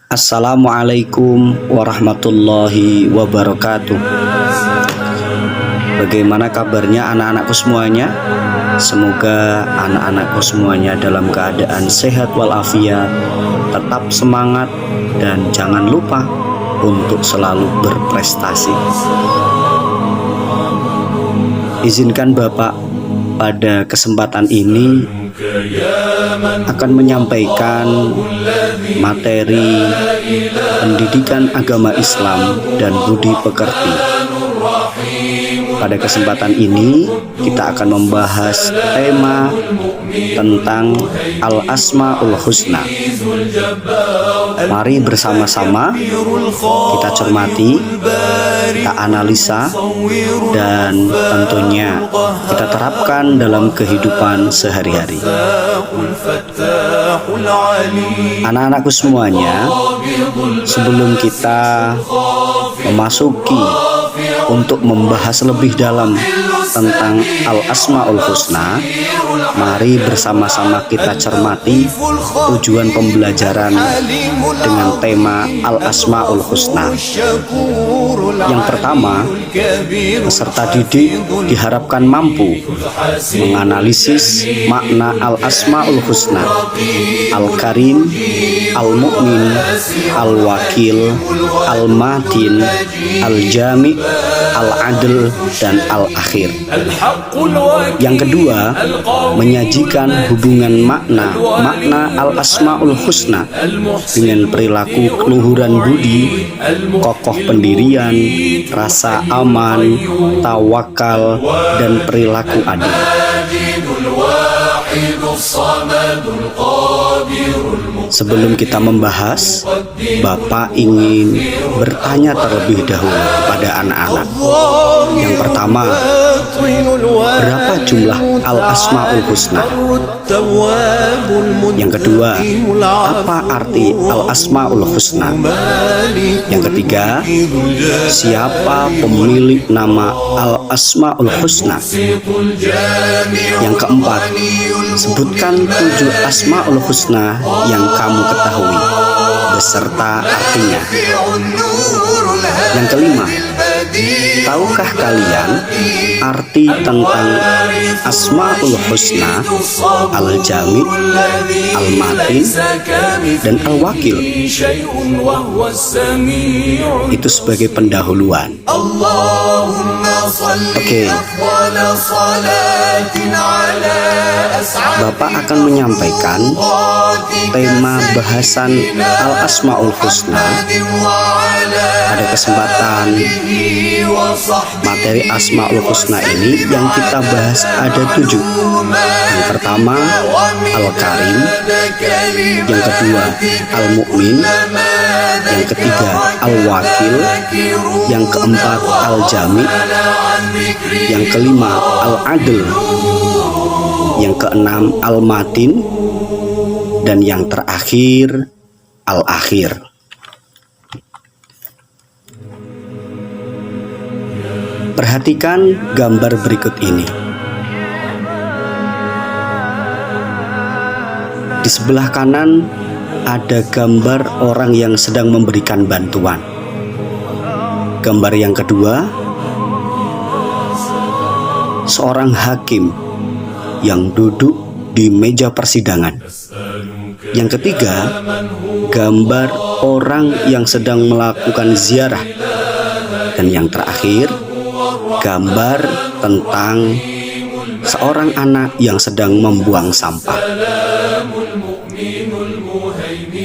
Assalamualaikum warahmatullahi wabarakatuh. Bagaimana kabarnya anak-anakku semuanya? Semoga anak-anakku semuanya dalam keadaan sehat walafiat, tetap semangat, dan jangan lupa untuk selalu berprestasi. Izinkan Bapak pada kesempatan ini akan menyampaikan materi pendidikan agama Islam dan budi pekerti. Pada kesempatan ini kita akan membahas tema tentang Al-Asmaul Husna. Mari bersama-sama kita cermati, kita analisa, dan tentunya kita terapkan dalam kehidupan sehari-hari. Anak-anakku semuanya, sebelum kita memasuki untuk membahas lebih dalam tentang Al-Asmaul Husna, mari bersama-sama kita cermati tujuan pembelajaran dengan tema Al-Asmaul Husna. Yang pertama, peserta didik diharapkan mampu menganalisis makna Al-Asmaul Husna: Al-Karim, Al-Mu'min, Al-Wakil, Al-Matin, Al-Jami', Al-Adl, dan Al-Akhir. Yang kedua, menyajikan hubungan makna Al-Asmaul Husna dengan perilaku keluhuran budi, kokoh pendirian, rasa aman, tawakal, dan perilaku adil. Sebelum kita membahas, Bapak ingin bertanya terlebih dahulu kepada anak-anak. Yang pertama, berapa jumlah Al-Asmaul Husna? Yang kedua, apa arti Al-Asmaul Husna? Yang ketiga, siapa pemilik nama Al-Asmaul Husna? Yang keempat, sebutkan 7 Asmaul Husna yang kamu ketahui beserta artinya. Yang kelima, tahukah kalian arti tentang Asmaul Husna, Al-Jami', Al-Matin, dan Al-Wakil? Itu sebagai pendahuluan. Oke. Bapak akan menyampaikan tema bahasan Al-Asmaul Husna. Pada kesempatan materi Asmaul Husna ini yang kita bahas ada 7. Yang pertama, Al-Karim. Yang kedua, Al-Mu'min. Yang ketiga, Al-Wakil. Yang keempat, Al-Jami'. Yang kelima, Al-Adl. Yang keenam, Al-Matin. Dan yang terakhir, Al-Akhir. Perhatikan gambar berikut ini. Di sebelah kanan ada gambar orang yang sedang memberikan bantuan. Gambar yang kedua, seorang hakim yang duduk di meja persidangan. Yang ketiga, gambar orang yang sedang melakukan ziarah. Dan yang terakhir, gambar tentang seorang anak yang sedang membuang sampah.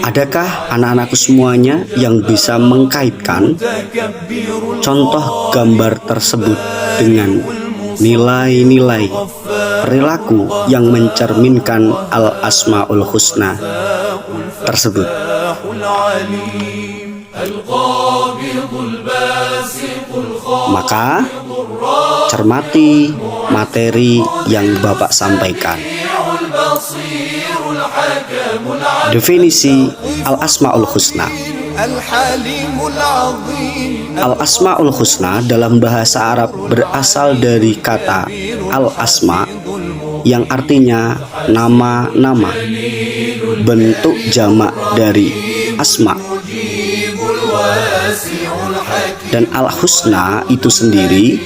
Adakah anak-anakku semuanya yang bisa mengkaitkan contoh gambar tersebut dengan nilai-nilai perilaku yang mencerminkan Al-Asmaul Husna tersebut? Maka cermati materi yang Bapak sampaikan. Definisi Al-Asmaul Husna. Al-Asmaul Husna dalam bahasa Arab berasal dari kata Al-Asma yang artinya nama-nama, bentuk jamak dari asma. Dan al-husna itu sendiri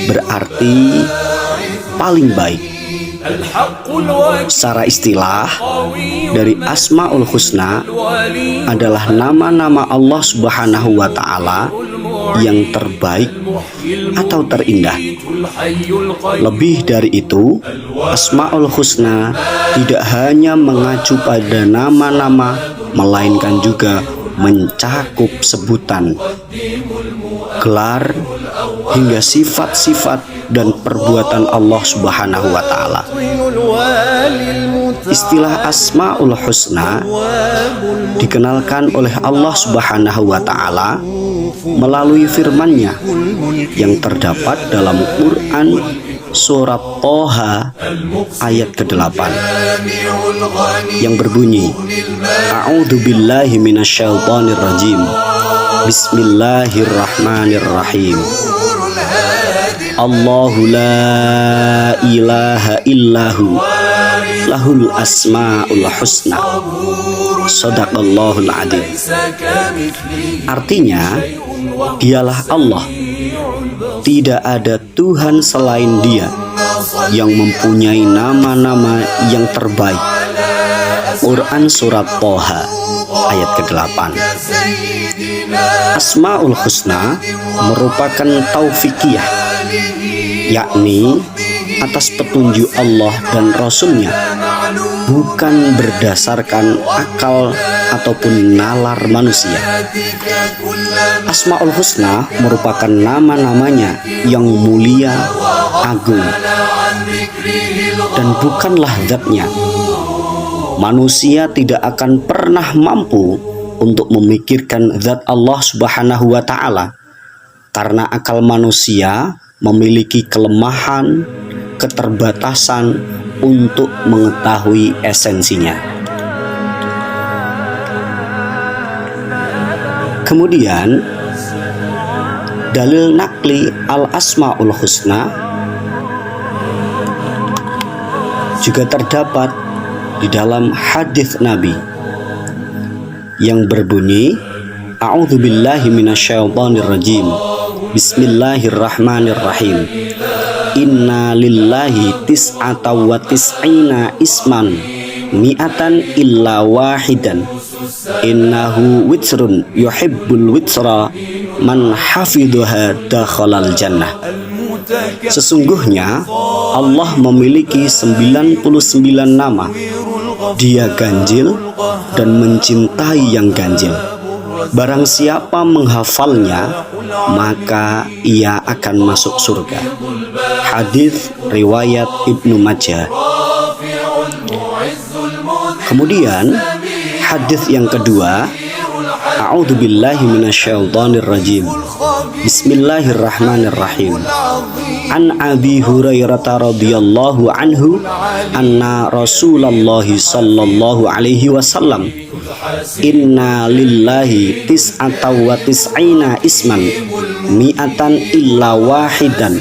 berarti paling baik. Secara istilah, dari Asmaul Husna adalah nama-nama Allah Subhanahu wa Ta'ala yang terbaik atau terindah. Lebih dari itu, Asmaul Husna tidak hanya mengacu pada nama-nama, melainkan juga mencakup sebutan, gelar, hingga sifat-sifat dan perbuatan Allah Subhanahu wa Ta'ala. Istilah Asmaul Husna dikenalkan oleh Allah Subhanahu wa Ta'ala melalui firman-Nya yang terdapat dalam Quran surat Toha ayat ke-8 yang berbunyi, A'udzu billahi minasyaitonir rajim. Bismillahirrahmanirrahim. Allahu la ilaha illahu lahul asmaul husna. Shadaqallahul adzim. Artinya, dialah Allah. Tidak ada Tuhan selain Dia yang mempunyai nama-nama yang terbaik. Quran surat Toha ayat ke-8. Asmaul Husna merupakan taufikiyah, yakni atas petunjuk Allah dan Rasul-Nya, bukan berdasarkan akal ataupun nalar manusia. Asmaul Husna merupakan nama-namanya yang mulia, agung, dan bukanlah zatnya. Manusia tidak akan pernah mampu untuk memikirkan zat Allah Subhanahu wa Ta'ala, karena akal manusia memiliki kelemahan, keterbatasan untuk mengetahui esensinya. Kemudian, dalil nakli al-asmaul husna juga terdapat di dalam hadis Nabi yang berbunyi, A'udzu billahi minasyaitonir rajim. Bismillahirrahmanirrahim. Inna lillahi tis'ata wa tis'ina isman mi'atan illa wahidan. Innahu witrun yuhibbul witra man hafidhuha dakhalal jannah. Sesungguhnya Allah memiliki 99 nama. Dia ganjil dan mencintai yang ganjil. Barang siapa menghafalnya, maka ia akan masuk surga. Hadis riwayat Ibnu Majah. Kemudian hadis yang kedua, A'udzu billahi minasyaitonir rajim. Bismillahirrahmanirrahim. An Abi Hurairah radhiyallahu anhu anna Rasulullah sallallahu alaihi wasallam inna lillahi tis'ata wa tis'ina isman mi'atan illa wahidan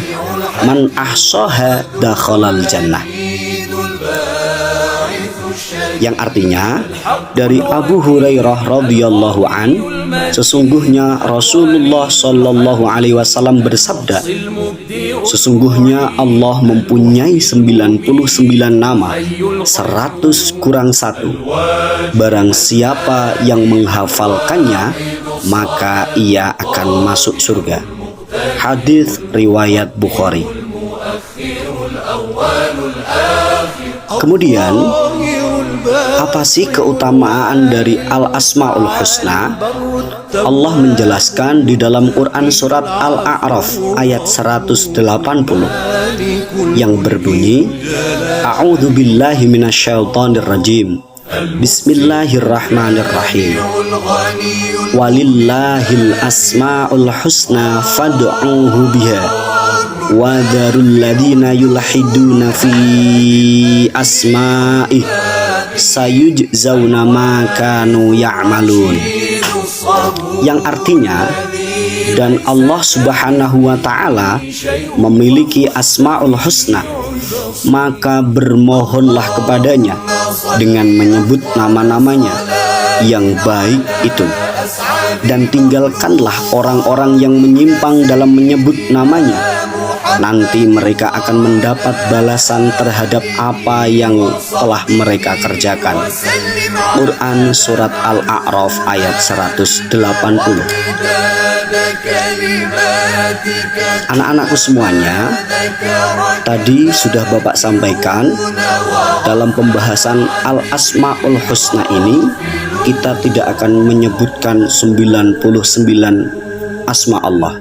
man ahsaha dakhalal jannah. Yang artinya, dari Abu Hurairah radhiyallahu an, sesungguhnya Rasulullah sallallahu alaihi wasallam bersabda, sesungguhnya Allah mempunyai 99 nama, 100 kurang 1. Barang siapa yang menghafalkannya, maka ia akan masuk surga. Hadis riwayat Bukhari. Kemudian, apa sih keutamaan dari Al-Asmaul Husna? Allah menjelaskan di dalam Quran surat Al-A'raf ayat 180 yang berbunyi, A'udzu billahi minasyaitonir rajim. Bismillahirrahmanirrahim. Walillahil asmaul husna fad'uhu biha wa dzarul ladzina yulhiduna fi asma'ih sayujzauna ma kanu ya'malun. Yang artinya, dan Allah Subhanahu wa Ta'ala memiliki Asmaul Husna, maka bermohonlah kepadanya dengan menyebut nama-namanya, yang baik itu, dan tinggalkanlah orang-orang yang menyimpang dalam menyebut namanya. Nanti mereka akan mendapat balasan terhadap apa yang telah mereka kerjakan. Quran Surat Al-A'raf ayat 180. Anak-anakku semuanya, tadi sudah Bapak sampaikan, dalam pembahasan Al-Asma'ul Husna ini kita tidak akan menyebutkan 99 asma Allah,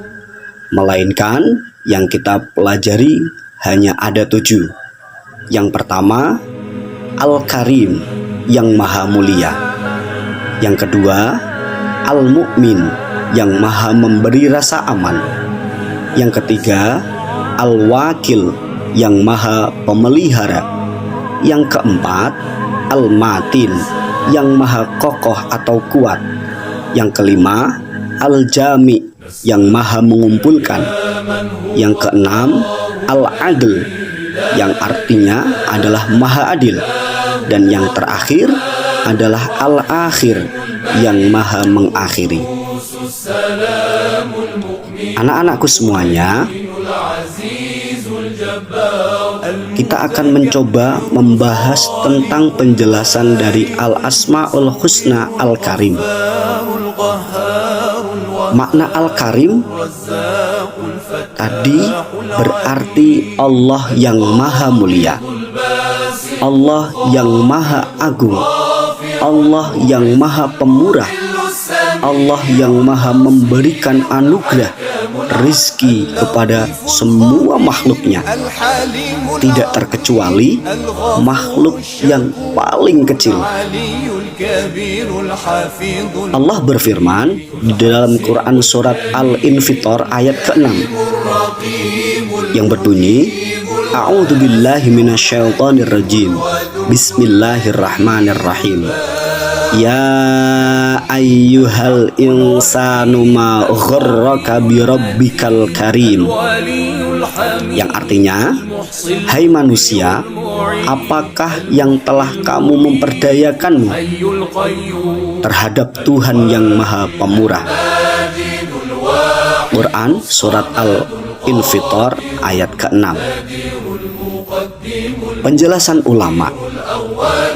melainkan yang kita pelajari hanya ada 7. Yang pertama, Al-Karim, yang maha mulia. Yang kedua, Al-Mu'min, yang maha memberi rasa aman. Yang ketiga, Al-Wakil, yang maha pemelihara. Yang keempat, Al-Matin, yang maha kokoh atau kuat. Yang kelima, Al-Jami, yang maha mengumpulkan. Yang keenam, Al-Adl, yang artinya adalah maha adil. Dan yang terakhir adalah Al-Akhir, yang maha mengakhiri. Anak-anakku semuanya, kita akan mencoba membahas tentang penjelasan dari Al-Asma'ul Husna Al-Karim. Makna Al-Karim tadi berarti Allah yang maha mulia, Allah yang maha agung, Allah yang maha pemurah, Allah yang maha memberikan anugerah rizki kepada semua makhluknya, tidak terkecuali makhluk yang paling kecil. Allah berfirman di dalam Quran Surat Al-Infitor ayat ke-6 yang berbunyi, A'udzubillahi minasyaitonirrajim, Bismillahirrahmanirrahim. Ya ayyuhal insanu ma ghurraka birabbikal karim, yang artinya, hai manusia, apakah yang telah kamu memperdayakanmu terhadap Tuhan yang maha pemurah. Quran Surat Al-Infitor ayat ke-6. Penjelasan ulama,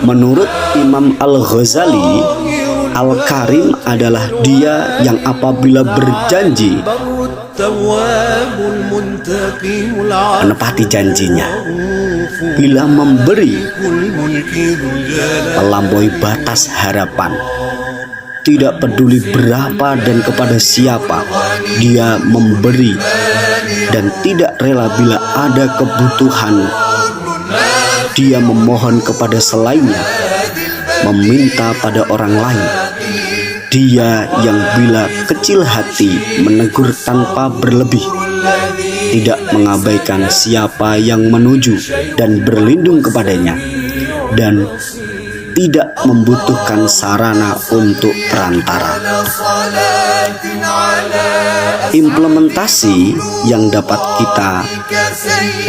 menurut Imam Al-Ghazali, Al-Karim adalah dia yang apabila berjanji menepati janjinya, bila memberi melampaui batas harapan, tidak peduli berapa dan kepada siapa dia memberi, dan tidak rela bila ada kebutuhan dia memohon kepada selainnya, meminta pada orang lain. Dia yang bila kecil hati menegur tanpa berlebih, tidak mengabaikan siapa yang menuju dan berlindung kepadanya, dan tidak membutuhkan sarana untuk perantara. Implementasi yang dapat kita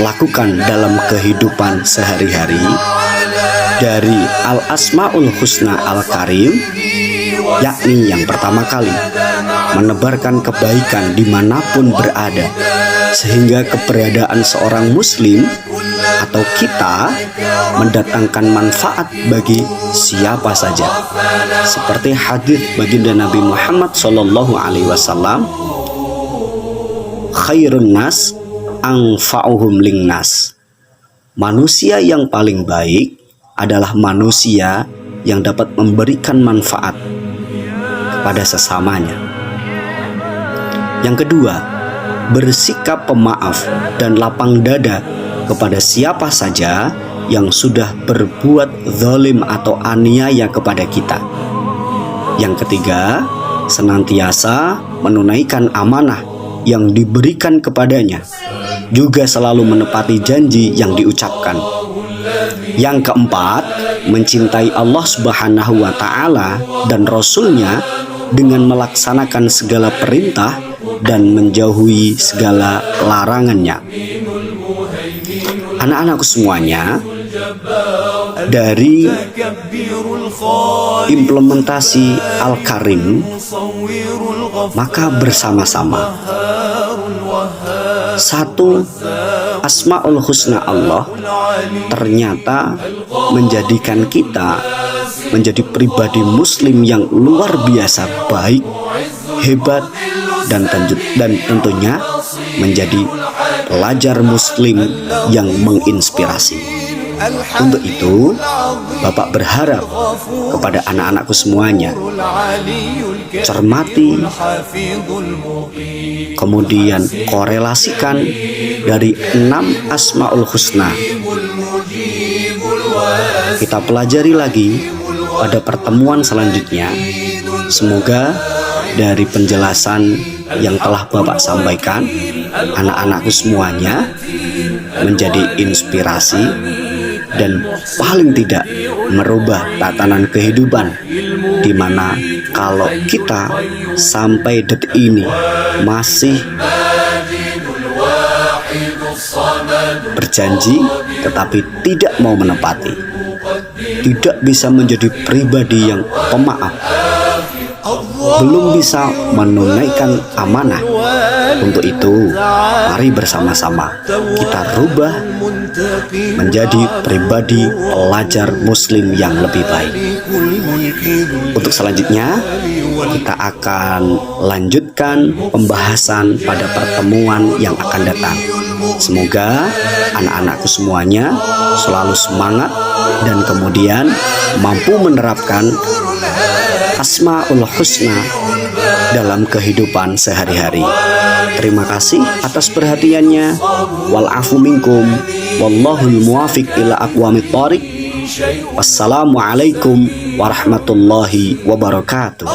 lakukan dalam kehidupan sehari-hari dari Al-Asma'ul Husna Al-Karim, yakni yang pertama kali, menebarkan kebaikan dimanapun berada, sehingga keberadaan seorang muslim atau kita mendatangkan manfaat bagi siapa saja, seperti hadis baginda Nabi Muhammad SAW, khairun nas anfa'uhum linnas. Manusia yang paling baik adalah manusia yang dapat memberikan manfaat kepada sesamanya. Yang kedua, bersikap pemaaf dan lapang dada kepada siapa saja yang sudah berbuat zalim atau aniaya kepada kita. Yang ketiga, senantiasa menunaikan amanah yang diberikan kepadanya, juga selalu menepati janji yang diucapkan. Yang keempat, mencintai Allah Subhanahu wa Ta'ala dan Rasul-Nya dengan melaksanakan segala perintah dan menjauhi segala larangannya. Anak-anakku semuanya, dari implementasi Al-Karim, maka bersama-sama satu, Asmaul Husna Allah ternyata menjadikan kita menjadi pribadi muslim yang luar biasa baik, hebat, dan tentunya menjadi pelajar muslim yang menginspirasi. Untuk itu, Bapak berharap kepada anak-anakku semuanya, cermati, kemudian korelasikan dari 6 Asmaul Husna. Kita pelajari lagi pada pertemuan selanjutnya. Semoga dari penjelasan yang telah Bapak sampaikan, anak-anakku semuanya menjadi inspirasi dan paling tidak merubah tatanan kehidupan, di mana kalau kita sampai detik ini masih berjanji tetapi tidak mau menepati, tidak bisa menjadi pribadi yang pemaaf, belum bisa menunaikan amanah. Untuk itu, mari bersama-sama kita rubah menjadi pribadi pelajar muslim yang lebih baik. Untuk selanjutnya, kita akan lanjutkan pembahasan pada pertemuan yang akan datang. Semoga anak-anakku semuanya selalu semangat dan kemudian mampu menerapkan Asmaul Husna dalam kehidupan sehari-hari. Terima kasih atas perhatiannya. Wal-afu minkum. Wallahul muwafiq ila aqwamit thoriq. Wassalamualaikum warahmatullahi wabarakatuh.